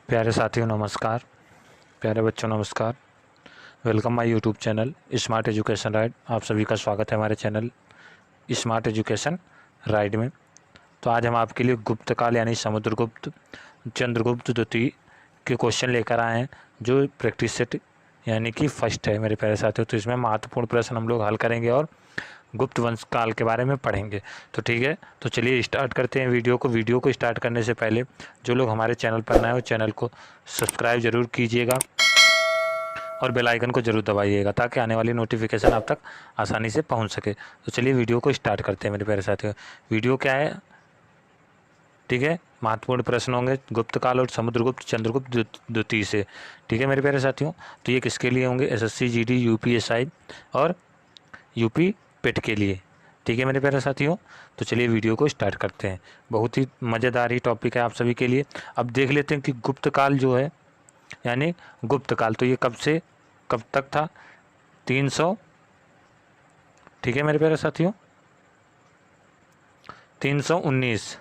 प्यारे साथियों नमस्कार, प्यारे बच्चों नमस्कार। Welcome my YouTube channel smart education ride. आप सभी का स्वागत है हमारे चैनल स्मार्ट एजुकेशन राइड में। तो आज हम आपके लिए गुप्त काल यानी समुद्रगुप्त चंद्रगुप्त द्वितीय के क्वेश्चन लेकर आए हैं, जो प्रैक्टिस सेट यानी कि फर्स्ट है मेरे प्यारे साथियों। तो इसमें महत्वपूर्ण प्रश्न हम लोग हल करेंगे और गुप्त वंश काल के बारे में पढ़ेंगे। तो ठीक है, तो चलिए स्टार्ट करते हैं वीडियो को स्टार्ट करने से पहले जो लोग हमारे चैनल पर नए हैं वो चैनल को सब्सक्राइब जरूर कीजिएगा और बेल आइकन को जरूर दबाइएगा ताकि आने वाली नोटिफिकेशन आप तक आसानी से पहुंच सके। तो चलिए वीडियो को स्टार्ट करते हैं मेरे प्यारे साथियों। वीडियो क्या है, ठीक है, महत्वपूर्ण प्रश्न होंगे गुप्त काल और समुद्रगुप्त चंद्रगुप्त द्वितीय से। ठीक है मेरे प्यारे साथियों, तो ये किसके लिए होंगे? एसएससी जीडी यूपीएसआई और यूपी पेट के लिए। ठीक है मेरे प्यारे साथियों, तो चलिए वीडियो को स्टार्ट करते हैं। बहुत ही मज़ेदार ही टॉपिक है आप सभी के लिए। अब देख लेते हैं कि गुप्त काल जो है यानी गुप्त काल, तो ये कब से कब तक था? 300, ठीक है मेरे प्यारे साथियों, 319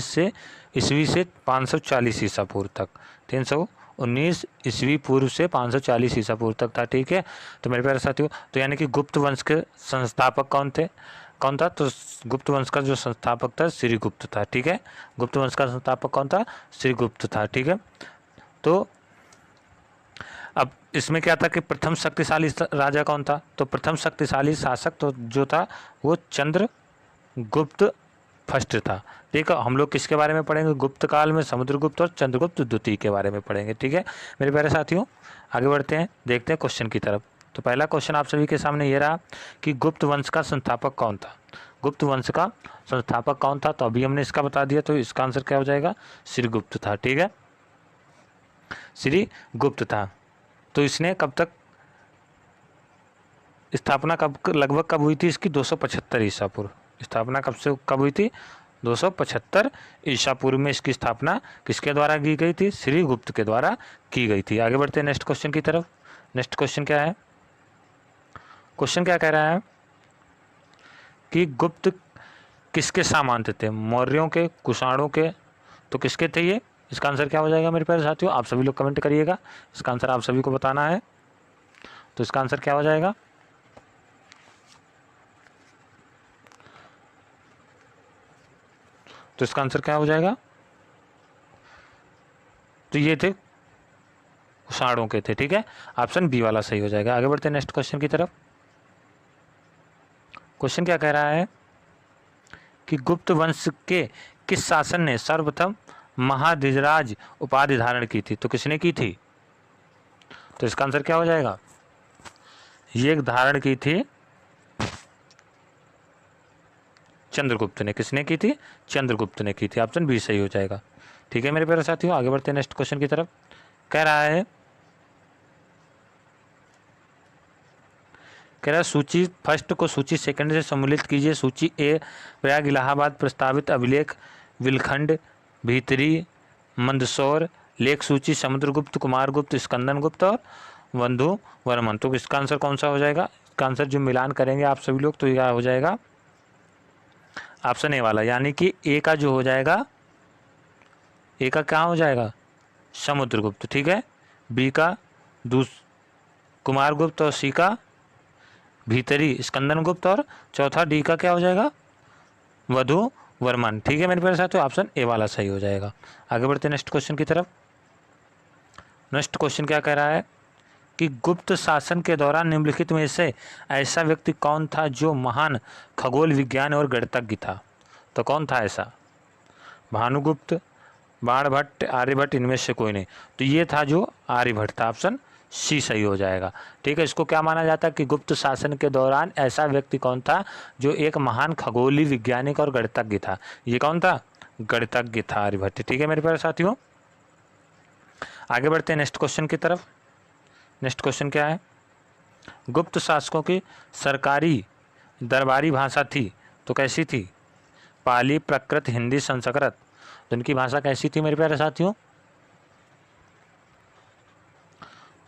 से ईस्वी से 540 ईसा पूर्व तक। 319 ईस्वी पूर्व से 540 ईसा पूर्व तक था। ठीक है, तो मेरे प्यारे साथियों, तो यानी कि गुप्त वंश के संस्थापक कौन था? तो गुप्त वंश का जो संस्थापक था श्रीगुप्त था। ठीक है, गुप्त वंश का संस्थापक कौन था? श्रीगुप्त था। ठीक है, तो अब इसमें क्या था कि प्रथम शक्तिशाली राजा कौन था? तो प्रथम शक्तिशाली शासक तो जो था वो चंद्रगुप्त फर्स्ट था। ठीक है, हम लोग किसके बारे में पढ़ेंगे? गुप्त काल में समुद्रगुप्त और चंद्रगुप्त द्वितीय के बारे में पढ़ेंगे। ठीक है मेरे प्यारे साथियों, आगे बढ़ते हैं, देखते हैं क्वेश्चन की तरफ। तो पहला क्वेश्चन आप सभी के सामने ये रहा कि गुप्त वंश का संस्थापक कौन था? गुप्त वंश का संस्थापक कौन था? तो अभी हमने इसका बता दिया, तो इसका आंसर क्या हो जाएगा? श्रीगुप्त था। ठीक है, श्रीगुप्त था। तो इसने कब तक स्थापना लगभग कब हुई थी इसकी? 275 ईसा पूर्व। स्थापना कब हुई थी? 275 ईसा पूर्व में इसकी स्थापना किसके द्वारा की गई थी? श्रीगुप्त के द्वारा की गई थी। आगे बढ़ते हैं नेक्स्ट क्वेश्चन की तरफ। नेक्स्ट क्वेश्चन क्या है? क्वेश्चन क्या कह रहा है कि गुप्त किसके सामंत थे? मौर्यों के, कुषाणों के? तो किसके थे ये? इसका आंसर क्या हो जाएगा मेरे प्यारे साथियों? आप सभी लोग कमेंट करिएगा, इसका आंसर आप सभी को बताना है। तो इसका आंसर क्या हो जाएगा? तो इसका आंसर क्या हो जाएगा? तो ये थे कुषाणों के थे। ठीक है, ऑप्शन बी वाला सही हो जाएगा। आगे बढ़ते हैं नेक्स्ट क्वेश्चन की तरफ। क्वेश्चन क्या कह रहा है कि गुप्त वंश के किस शासन ने सर्वप्रथम महाधिराज उपाधि धारण की थी? तो किसने की थी? तो इसका आंसर क्या हो जाएगा? ये एक धारण की थी चंद्रगुप्त ने। किसने की थी? चंद्रगुप्त ने की थी। ऑप्शन बी सही हो जाएगा। ठीक है मेरे प्यारे साथियों, आगे बढ़ते हैं नेक्स्ट क्वेश्चन की तरफ। कह रहा है सूची फर्स्ट को सूची सेकंड से सम्मिलित कीजिए। सूची ए प्रयाग इलाहाबाद प्रस्तावित अभिलेख विलखंड भीतरी मंदसौर लेख सूची समुद्रगुप्त कुमारगुप्त स्कंदन गुप्त और बंधु वर्मन। तो इसका आंसर कौन सा हो जाएगा? इसका आंसर जो मिलान करेंगे आप सभी लोग, तो यह हो जाएगा ऑप्शन ए वाला, यानी कि ए का जो हो जाएगा, ए का क्या हो जाएगा? समुद्रगुप्त। ठीक है, बी का कुमारगुप्त और सी का भीतरी स्कंदन गुप्त और चौथा डी का क्या हो जाएगा? वधु वर्मन। ठीक है मेरे प्यारे साथियों, ऑप्शन ए वाला सही हो जाएगा। आगे बढ़ते हैं नेक्स्ट क्वेश्चन की तरफ। नेक्स्ट क्वेश्चन क्या कह रहा है कि गुप्त शासन के दौरान निम्नलिखित में से ऐसा व्यक्ति कौन था जो महान खगोल विज्ञान और गणितज्ञ था? तो कौन था ऐसा? भानुगुप्त, बाणभट्ट, आर्यभट्ट, इनमें से कोई नहीं। तो ये था जो आर्यभट्ट था। ऑप्शन सी सही हो जाएगा। ठीक है, इसको क्या माना जाता है कि गुप्त शासन के दौरान ऐसा व्यक्ति कौन था जो एक महान खगोलीय वैज्ञानिक और गणितज्ञ था? ये कौन था? गणितज्ञ था आर्यभट्ट। ठीक है मेरे प्यारे साथियों, आगे बढ़ते हैं नेक्स्ट क्वेश्चन की तरफ। नेक्स्ट क्वेश्चन क्या है? गुप्त शासकों की सरकारी दरबारी भाषा थी, तो कैसी थी? पाली, प्राकृत, हिंदी, संस्कृत। तो इनकी भाषा कैसी थी मेरे प्यारे साथियों?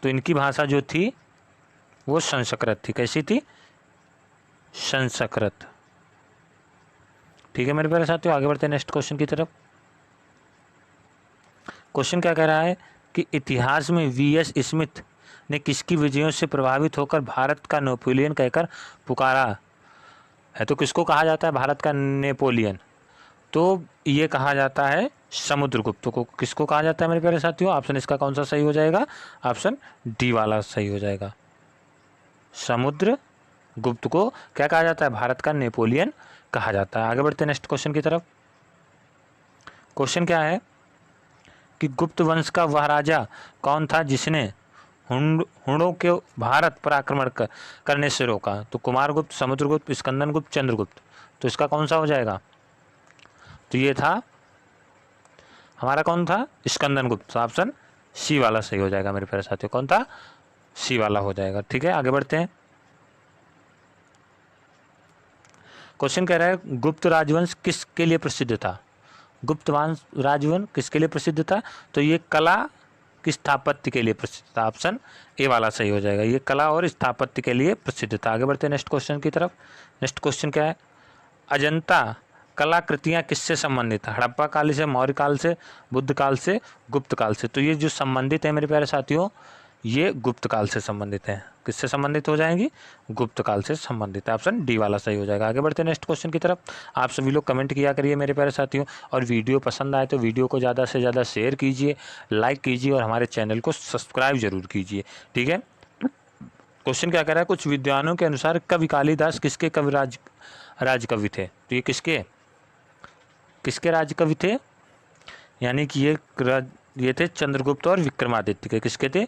तो इनकी भाषा जो थी वो संस्कृत थी। कैसी थी? संस्कृत। ठीक है मेरे प्यारे साथियों, आगे बढ़ते हैं नेक्स्ट क्वेश्चन की तरफ। क्वेश्चन क्या कह रहा है कि इतिहास में वीएस स्मिथ ने किसकी विजयों से प्रभावित होकर भारत का नेपोलियन कहकर पुकारा है? तो किसको कहा जाता है भारत का नेपोलियन? तो ये कहा जाता है समुद्रगुप्त को। किसको कहा जाता है मेरे प्यारे साथियों? ऑप्शन इसका कौन सा सही हो जाएगा? ऑप्शन डी वाला सही हो जाएगा। समुद्रगुप्त को क्या कहा जाता है? भारत का नेपोलियन कहा जाता है। आगे बढ़ते हैं नेक्स्ट क्वेश्चन की तरफ। क्वेश्चन क्या है कि गुप्त वंश का वह राजा कौन था जिसने हुणों के भारत पर आक्रमण करने से रोका? तो कुमारगुप्त, समुद्रगुप्त, स्कंदनगुप्त, चंद्रगुप्त। तो इसका कौन सा हो जाएगा? तो ये था हमारा कौन था? स्कंदनगुप्त। ऑप्शन सी वाला सही हो जाएगा मेरे प्यारे साथियों। कौन था? सी वाला हो जाएगा। ठीक है, आगे बढ़ते हैं। क्वेश्चन कह रहा है गुप्त राजवंश किसके लिए प्रसिद्ध था? गुप्त राजवंश किसके लिए प्रसिद्ध था? तो ये कला की स्थापत्य के लिए प्रसिद्ध था। ऑप्शन ए वाला सही हो जाएगा। ये कला और स्थापत्य के लिए प्रसिद्ध था। आगे बढ़ते हैं नेक्स्ट क्वेश्चन की तरफ। नेक्स्ट क्वेश्चन क्या है? अजंता कलाकृतियाँ किससे संबंधित है? हड़प्पा काल से, मौर्य काल से, बुद्ध काल से, गुप्त काल से। तो ये जो संबंधित है मेरे प्यारे साथियों, ये गुप्त काल से संबंधित है। किससे संबंधित हो जाएंगी? गुप्त काल से संबंधित है। ऑप्शन डी वाला सही हो जाएगा। आगे बढ़ते हैं नेक्स्ट क्वेश्चन की तरफ। आप सभी लोग कमेंट किया करिए मेरे प्यारे साथियों, और वीडियो पसंद आए तो वीडियो को ज़्यादा से ज़्यादा शेयर कीजिए, लाइक कीजिए और हमारे चैनल को सब्सक्राइब जरूर कीजिए। ठीक है, क्वेश्चन क्या कह रहा है? कुछ विद्वानों के अनुसार कवि कालिदास किसके राज कवि थे? तो ये किसके राज कवि थे? यानी कि ये थे चंद्रगुप्त और विक्रमादित्य के। किसके थे?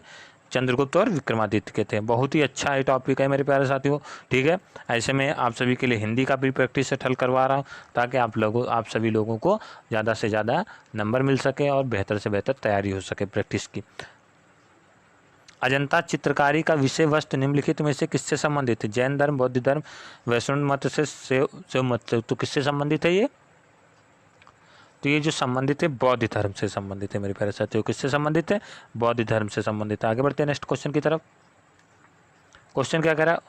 चंद्रगुप्त और विक्रमादित्य के थे। बहुत ही अच्छा ये टॉपिक है मेरे प्यारे साथियों। ठीक है, ऐसे में आप सभी के लिए हिंदी का भी प्रैक्टिस सेट हल करवा रहा हूँ, ताकि आप सभी लोगों को ज़्यादा से ज़्यादा नंबर मिल सके और बेहतर से बेहतर तैयारी हो सके प्रैक्टिस की। अजंता चित्रकारी का विषय वस्तु निम्नलिखित में से किससे संबंधित है? जैन धर्म, बौद्ध धर्म, वैष्णव मत से, शैव मत से। तो किससे संबंधित है ये? तो ये जो संबंधित है बौद्ध धर्म से संबंधित है मेरे प्यारे साथियों। किससे संबंधित है? बौद्ध धर्म से संबंधित है। आगे बढ़ते हैं नेक्स्ट क्वेश्चन की तरफ। क्वेश्चन क्या कह रहा है?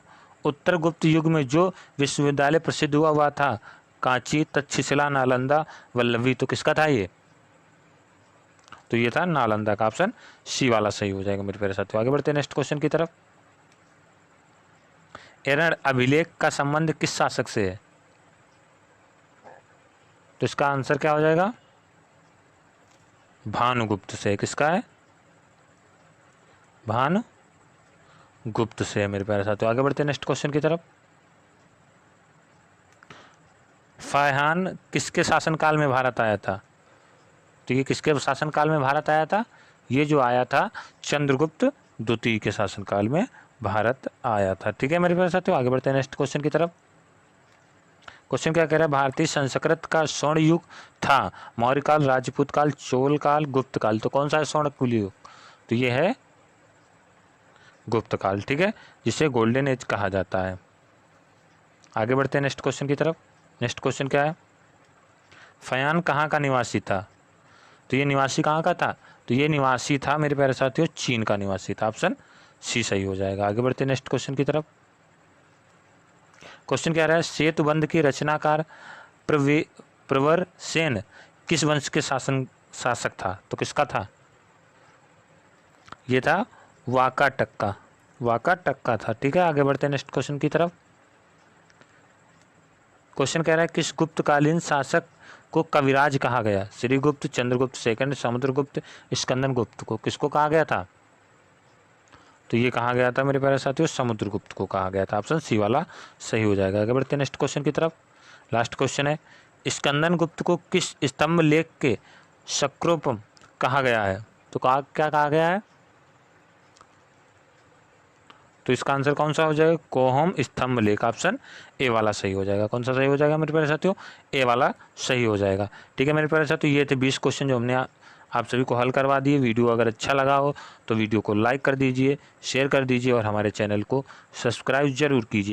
उत्तर गुप्त युग में जो विश्वविद्यालय प्रसिद्ध हुआ था कांची, तक्षशिला, नालंदा, वल्लभी। तो किसका था ये? तो ये था नालंदा का। ऑप्शन सी वाला सही हो जाएगा मेरे प्यारे साथियों। आगे बढ़ते हैं नेक्स्ट क्वेश्चन की तरफ। एरण अभिलेख का संबंध किस शासक से है? तो इसका आंसर क्या हो जाएगा? भानुगुप्त से। किसका है? भानुगुप्त से मेरे प्यारे साथियों। आगे बढ़ते हैं नेक्स्ट क्वेश्चन की तरफ। फायहान किसके शासनकाल में भारत आया था? तो ये किसके शासनकाल में भारत आया था? ये जो आया था चंद्रगुप्त द्वितीय के शासनकाल में भारत आया था। ठीक है मेरे प्यारे साथियों, आगे बढ़ते हैं नेक्स्ट क्वेश्चन की तरफ। क्वेश्चन क्या कह रहा है? भारतीय संस्कृत का स्वर्ण युग था मौर्य काल, राजपूत काल, चोल काल, गुप्त काल। तो कौन सा है स्वर्ण युग? तो ये है गुप्त काल। ठीक है, जिसे गोल्डन एज कहा जाता है। आगे बढ़ते हैं नेक्स्ट क्वेश्चन की तरफ। नेक्स्ट क्वेश्चन क्या है? फयान कहाँ का निवासी था? तो ये निवासी कहाँ का था? तो ये निवासी था मेरे प्यारे साथियों चीन का निवासी था। ऑप्शन सी सही हो जाएगा। आगे बढ़ते हैं नेक्स्ट क्वेश्चन की तरफ। क्वेश्चन क्या रहा है? सेतुबंध की रचनाकार प्रवर सेन किस वंश के शासक था? तो किसका था? ये था वाकाटक था। ठीक है, आगे बढ़ते हैं नेक्स्ट क्वेश्चन की तरफ। क्वेश्चन कह रहा है किस गुप्तकालीन शासक को कविराज कहा गया? श्रीगुप्त, चंद्रगुप्त सेकंड, समुद्रगुप्त, स्कंदनगुप्त को। किसको कहा गया था? तो ये कहा गया था मेरे प्यारे साथियों समुद्रगुप्त को कहा गया था। ऑप्शन सी वाला सही हो जाएगा। आगे बढ़ते हैं नेक्स्ट क्वेश्चन की तरफ। लास्ट क्वेश्चन है स्कंदनगुप्त को किस स्तंभ लेख के शक्रोपम कहा गया है? तो क्या कहा गया है? तो इसका आंसर कौन सा हो जाएगा? कोहम स्तंभ लेख। ऑप्शन ए वाला सही हो जाएगा। कौन सा सही हो जाएगा मेरे प्यारे साथियों? ए वाला सही हो जाएगा। ठीक है मेरे प्यारे साथियों, ये थे 20 क्वेश्चन जो हमने आप सभी को हल करवा दिए। वीडियो अगर अच्छा लगा हो तो वीडियो को लाइक कर दीजिए, शेयर कर दीजिए और हमारे चैनल को सब्सक्राइब जरूर कीजिए।